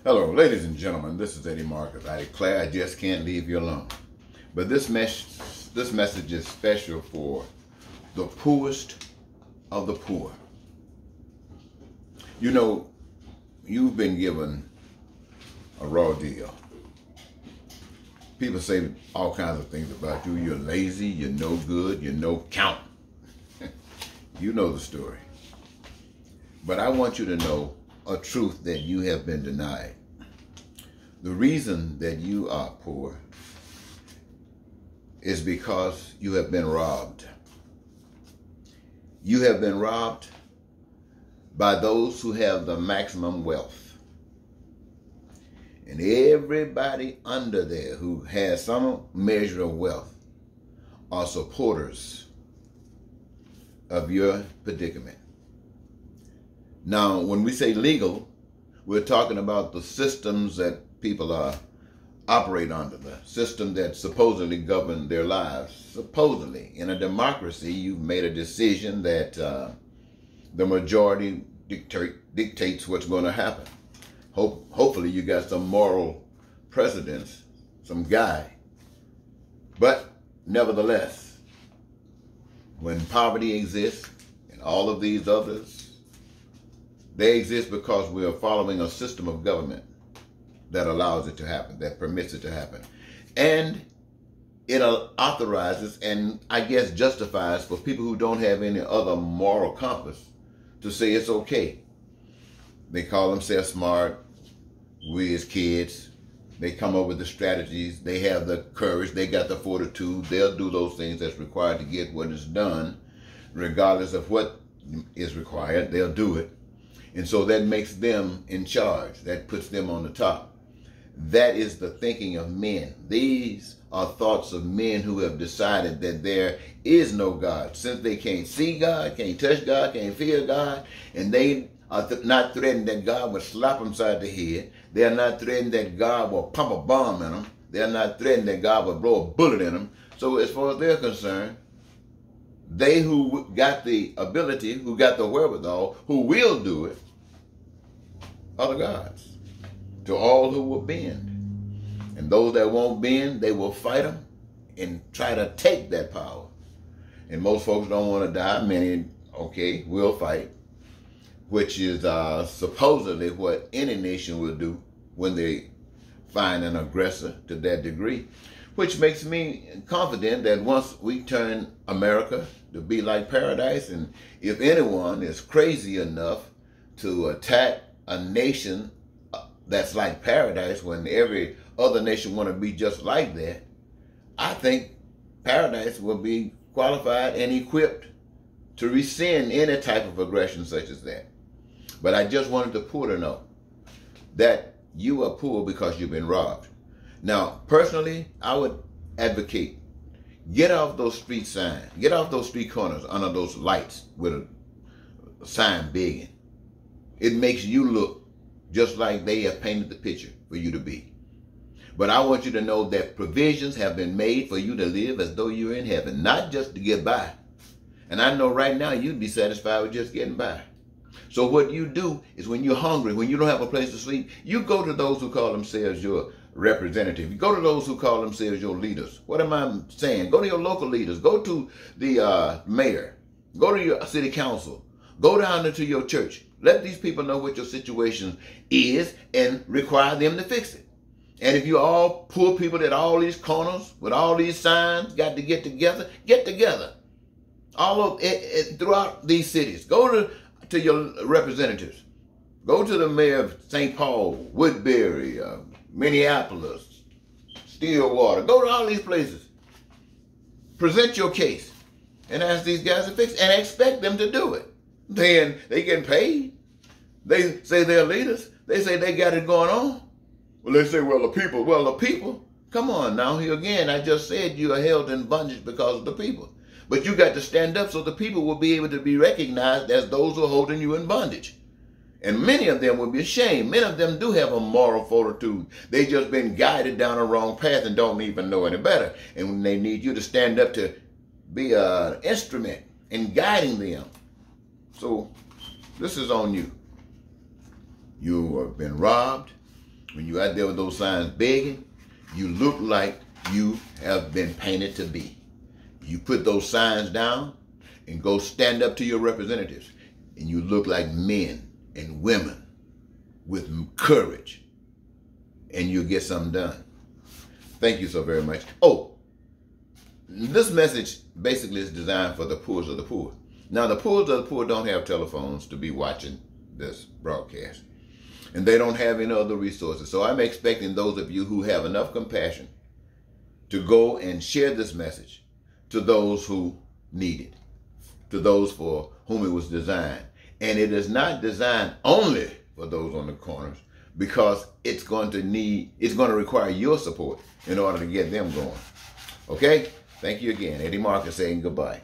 Hello, ladies and gentlemen. This is Eddie Marcus. I declare I just can't leave you alone. But this message is special for the poorest of the poor. You know, you've been given a raw deal. People say all kinds of things about you. You're lazy, you're no good, you're no count. You know the story. But I want you to know a truth that you have been denied. The reason that you are poor is because you have been robbed. You have been robbed by those who have the maximum wealth. And everybody under there who has some measure of wealth are supporters of your predicament. Now, when we say legal, we're talking about the systems that people operate under, the system that supposedly govern their lives. Supposedly, in a democracy, you've made a decision that the majority dictates what's going to happen. Hopefully, you got some moral precedence, some guy. But nevertheless, when poverty exists and all of these others, they exist because we are following a system of government that allows it to happen, that permits it to happen. And it authorizes and I guess justifies for people who don't have any other moral compass to say it's okay. They call themselves smart. We as kids, they come up with the strategies. They have the courage. They got the fortitude. They'll do those things that's required to get what is done. Regardless of what is required, they'll do it. And so that makes them in charge. That puts them on the top. That is the thinking of men. These are thoughts of men who have decided that there is no God. Since they can't see God, can't touch God, can't feel God, and they are not threatening that God will slap them side the head. They are not threatening that God will pump a bomb in them. They are not threatening that God will blow a bullet in them. So as far as they're concerned, they who got the ability, who got the wherewithal, who will do it, are the gods. To all who will bend. And those that won't bend, they will fight them and try to take that power. And most folks don't want to die. Many, okay, will fight, which is supposedly what any nation will do when they find an aggressor to that degree, which makes me confident that once we turn America to be like paradise, and if anyone is crazy enough to attack a nation that's like paradise when every other nation want to be just like that, I think paradise will be qualified and equipped to rescind any type of aggression such as that. But I just wanted the poor to know that you are poor because you've been robbed. Now, personally, I would advocate, get off those street signs, get off those street corners under those lights with a sign begging. It makes you look just like they have painted the picture for you to be. But I want you to know that provisions have been made for you to live as though you're in heaven, not just to get by. And I know right now you'd be satisfied with just getting by. So what you do is when you're hungry, when you don't have a place to sleep, you go to those who call themselves your representative. You go to those who call themselves your leaders. What am I saying? Go to your local leaders. Go to the mayor. Go to your city council. Go down into your church. Let these people know what your situation is and require them to fix it. And if you all poor people at all these corners with all these signs got to get together, get together. All of it throughout these cities. Go to your representatives. Go to the mayor of St. Paul, Woodbury, Minneapolis, Stillwater. Go to all these places. Present your case and ask these guys to fix it and expect them to do it. Then they getting paid. They say they're leaders. They say they got it going on. Well, they say, well, the people. Come on now. Here again, I just said you are held in bondage because of the people. But you got to stand up so the people will be able to be recognized as those who are holding you in bondage. And many of them will be ashamed. Many of them do have a moral fortitude. They just been guided down a wrong path and don't even know any better. And when they need you to stand up to be an instrument in guiding them. So this is on you. You have been robbed. When you're out there with those signs begging, you look like you have been painted to be. You put those signs down and go stand up to your representatives, and you look like men and women with courage, and you'll get something done. Thank you so very much. Oh, this message basically is designed for the poorest of the poor. Now, the poorest of the poor don't have telephones to be watching this broadcast, and they don't have any other resources. So I'm expecting those of you who have enough compassion to go and share this message to those who need it, to those for whom it was designed. And it is not designed only for those on the corners, because it's going to require your support in order to get them going. Okay? Thank you again. Eddie Marcus saying goodbye.